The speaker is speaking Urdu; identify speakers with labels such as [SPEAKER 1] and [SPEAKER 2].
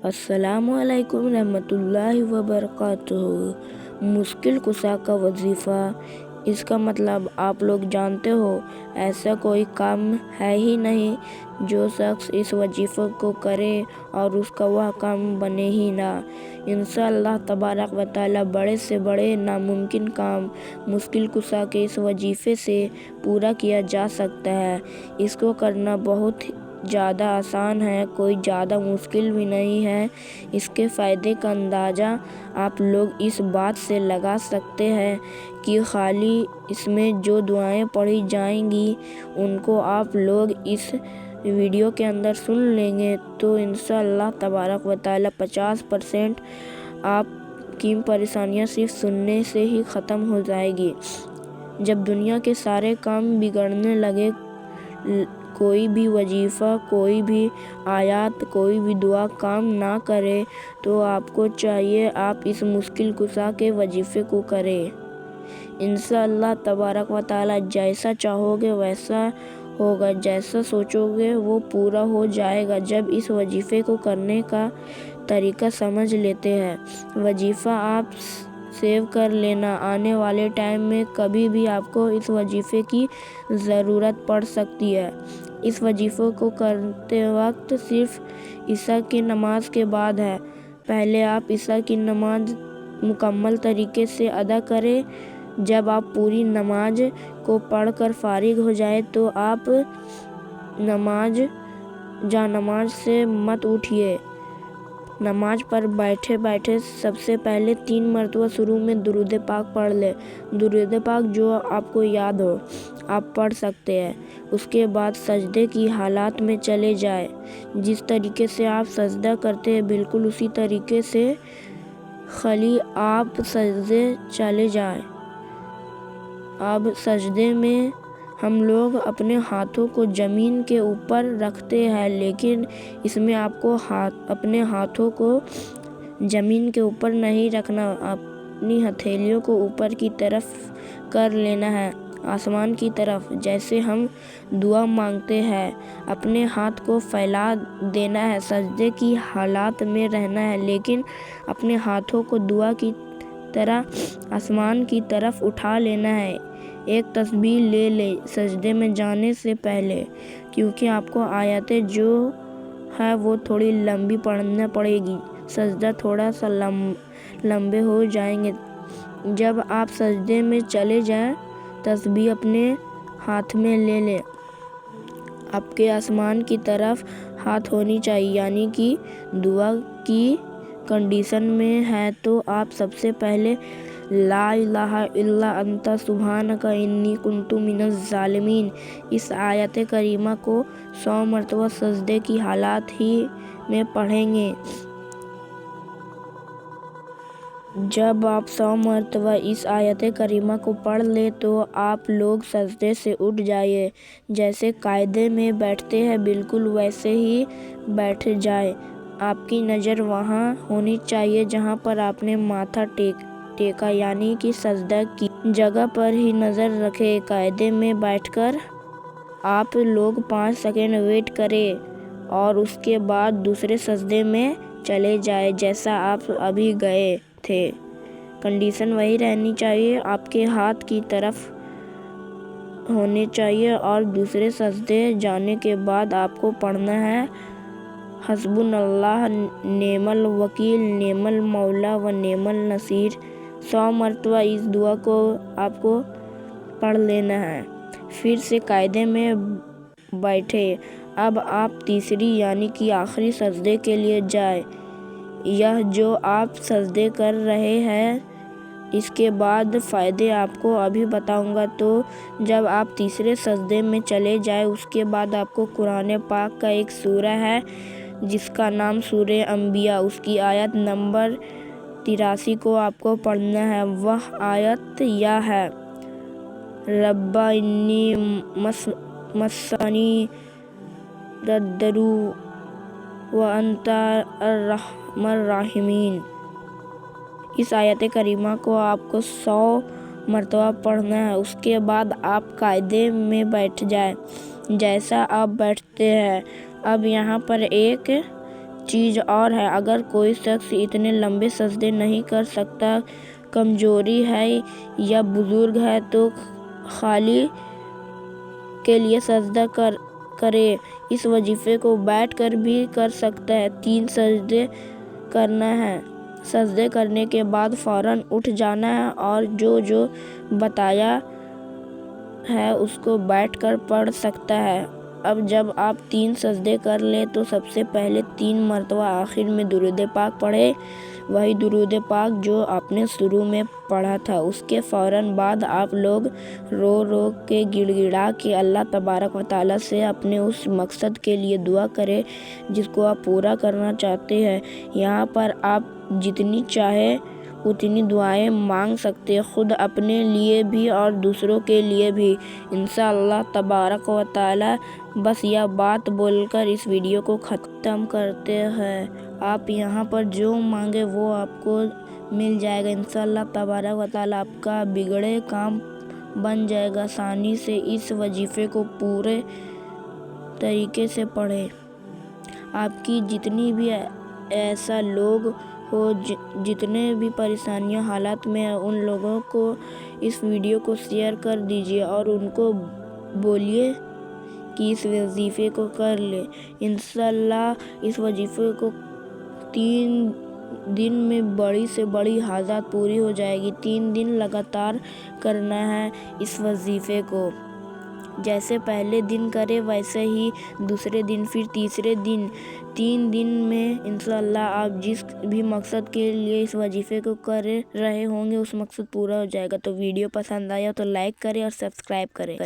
[SPEAKER 1] السلام علیکم رحمۃ اللہ وبرکاتہ۔ مشکل کشا کا وظیفہ، اس کا مطلب آپ لوگ جانتے ہو، ایسا کوئی کام ہے ہی نہیں جو شخص اس وظیفے کو کرے اور اس کا وہ کام بنے ہی نہ۔ انشاءاللہ تبارک و تعالی بڑے سے بڑے ناممکن کام مشکل کشا کے اس وظیفے سے پورا کیا جا سکتا ہے۔ اس کو کرنا بہت زیادہ آسان ہے، کوئی زیادہ مشکل بھی نہیں ہے۔ اس کے فائدے کا اندازہ آپ لوگ اس بات سے لگا سکتے ہیں کہ خالی اس میں جو دعائیں پڑھی جائیں گی ان کو آپ لوگ اس ویڈیو کے اندر سن لیں گے تو انشاءاللہ تبارک و تعالی 50% آپ کی پریشانیاں صرف سننے سے ہی ختم ہو جائے گی۔ جب دنیا کے سارے کام بگڑنے لگے، کوئی بھی وظیفہ، کوئی بھی آیات، کوئی بھی دعا کام نہ کرے تو آپ کو چاہیے آپ اس مشکل کشا کے وظیفے کو کریں۔ انشاءاللہ تبارک و تعالی جیسا چاہو گے ویسا ہوگا، جیسا سوچو گے وہ پورا ہو جائے گا جب اس وظیفے کو کرنے کا طریقہ سمجھ لیتے ہیں۔ وظیفہ آپ سیو کر لینا، آنے والے ٹائم میں کبھی بھی آپ کو اس وظیفے کی ضرورت پڑ سکتی ہے۔ اس وظیفے کو کرتے وقت صرف عشاء کی نماز کے بعد ہے۔ پہلے آپ عشاء کی نماز مکمل طریقے سے ادا کریں۔ جب آپ پوری نماز کو پڑھ کر فارغ ہو جائیں تو آپ جا نماز سے مت اٹھیے۔ نماز پر بیٹھے بیٹھے سب سے پہلے 3 مرتبہ شروع میں درود پاک پڑھ لیں۔ درود پاک جو آپ کو یاد ہو آپ پڑھ سکتے ہیں۔ اس کے بعد سجدے کی حالت میں چلے جائیں۔ جس طریقے سے آپ سجدہ کرتے ہیں بالکل اسی طریقے سے خالی آپ سجدے چلے جائیں۔ اب سجدے میں ہم لوگ اپنے ہاتھوں کو زمین کے اوپر رکھتے ہیں، لیکن اس میں آپ کو اپنے ہاتھوں کو زمین کے اوپر نہیں رکھنا، اپنی ہتھیلیوں کو اوپر کی طرف کر لینا ہے، آسمان کی طرف۔ جیسے ہم دعا مانگتے ہیں اپنے ہاتھ کو پھیلا دینا ہے، سجدے کی حالت میں رہنا ہے، لیکن اپنے ہاتھوں کو دعا کی طرح آسمان کی طرف اٹھا لینا ہے۔ ایک تسبیح لے لیں سجدے میں جانے سے پہلے، کیونکہ آپ کو آیتیں جو ہے وہ تھوڑی لمبی پڑھنا پڑے گی، سجدہ تھوڑا سا لمبے ہو جائیں گے۔ جب آپ سجدے میں چلے جائیں تسبیح اپنے ہاتھ میں لے لیں۔ آپ کے آسمان کی طرف ہاتھ ہونی چاہیے، یعنی کہ دعا کی کنڈیشن میں ہے تو آپ سب سے پہلے لا الہ الا انت سبحانک انی کنت من الظالمین اس آیت کریمہ کو 100 مرتبہ سجدے کی حالت ہی میں پڑھیں گے۔ جب آپ 100 مرتبہ اس آیت کریمہ کو پڑھ لیں تو آپ لوگ سجدے سے اٹھ جائیں۔ جیسے قاعدے میں بیٹھتے ہیں بالکل ویسے ہی بیٹھ جائیں۔ آپ کی نظر وہاں ہونی چاہیے جہاں پر آپ نے ماتھا ٹیکا، یعنی کہ سجدہ کی جگہ پر ہی نظر رکھیں۔ قاعدے میں بیٹھ کر آپ لوگ 5 سیکنڈ ویٹ کریں اور اس کے بعد دوسرے سجدے میں چلے جائیں جیسا آپ ابھی گئے تھے۔ کنڈیشن وہی رہنی چاہیے، آپ کے ہاتھ کی طرف ہونے چاہیے اور دوسرے سجدے جانے کے بعد آپ کو پڑھنا ہے حسبنا اللہ نعم الوکیل نعم المولا و نعم النصیر۔ 100 مرتبہ اس دعا کو آپ کو پڑھ لینا ہے۔ پھر سے قاعدے میں بیٹھے۔ اب آپ تیسری یعنی کہ آخری سجدے کے لیے جائیں۔ یہ جو آپ سجدے کر رہے ہیں اس کے بعد فائدے آپ کو ابھی بتاؤں گا۔ تو جب آپ تیسرے سجدے میں چلے جائیں اس کے بعد آپ کو قرآن پاک کا ایک سورہ ہے جس کا نام سورہ انبیاء، اس کی آیت نمبر 83 کو آپ کو پڑھنا ہے۔ وہ آیت یہ ہے رب انی مسنی الضر وانت ارحم الراحمین۔ اس آیت کریمہ کو آپ کو 100 مرتبہ پڑھنا ہے۔ اس کے بعد آپ قاعدے میں بیٹھ جائیں جیسا آپ بیٹھتے ہیں۔ اب یہاں پر ایک چیز اور ہے، اگر کوئی شخص اتنے لمبے سجدے نہیں کر سکتا، کمزوری ہے یا بزرگ ہے تو خالق کے لیے سجدہ کرے۔ اس وظیفے کو بیٹھ کر بھی کر سکتا ہے۔ 3 سجدے کرنا ہے۔ سجدے کرنے کے بعد فوراً اٹھ جانا ہے اور جو بتایا ہے اس کو بیٹھ کر پڑھ سکتا ہے۔ اب جب آپ 3 سجدے کر لیں تو سب سے پہلے 3 مرتبہ آخر میں درود پاک پڑھیں، وہی درود پاک جو آپ نے شروع میں پڑھا تھا۔ اس کے فوراً بعد آپ لوگ رو رو کے گڑ گڑا کے اللہ تبارک و تعالیٰ سے اپنے اس مقصد کے لیے دعا کریں جس کو آپ پورا کرنا چاہتے ہیں۔ یہاں پر آپ جتنی چاہیں اتنی دعائیں مانگ سکتے ہیں، خود اپنے لیے بھی اور دوسروں کے لیے بھی، انشاءاللہ تبارک و تعالیٰ۔ بس یہ بات بول کر اس ویڈیو کو ختم کرتے ہیں۔ آپ یہاں پر جو مانگے وہ آپ کو مل جائے گا، انشاءاللہ تبارک و تعالیٰ آپ کا بگڑے کام بن جائے گا آسانی سے۔ اس وظیفے کو پورے طریقے سے پڑھیں۔ آپ کی جتنی بھی ایسا لوگ ہو جتنے بھی پریشانیاں حالات میں ہیں، ان لوگوں کو اس ویڈیو کو شیئر کر دیجیے اور ان کو بولیے کہ اس وظیفے کو کر لیں۔ انشاءاللہ اس وظیفے کو 3 دن میں بڑی سے بڑی حاجات پوری ہو جائے گی۔ 3 دن لگاتار کرنا ہے اس وظیفے کو، جیسے پہلے دن کرے ویسے ہی دوسرے دن، پھر تیسرے دن۔ 3 دن میں انشاءاللہ آپ جس بھی مقصد کے لیے اس وظیفے کو کر رہے ہوں گے اس مقصد پورا ہو جائے گا۔ تو ویڈیو پسند آیا تو لائک کریں اور سبسکرائب کریں۔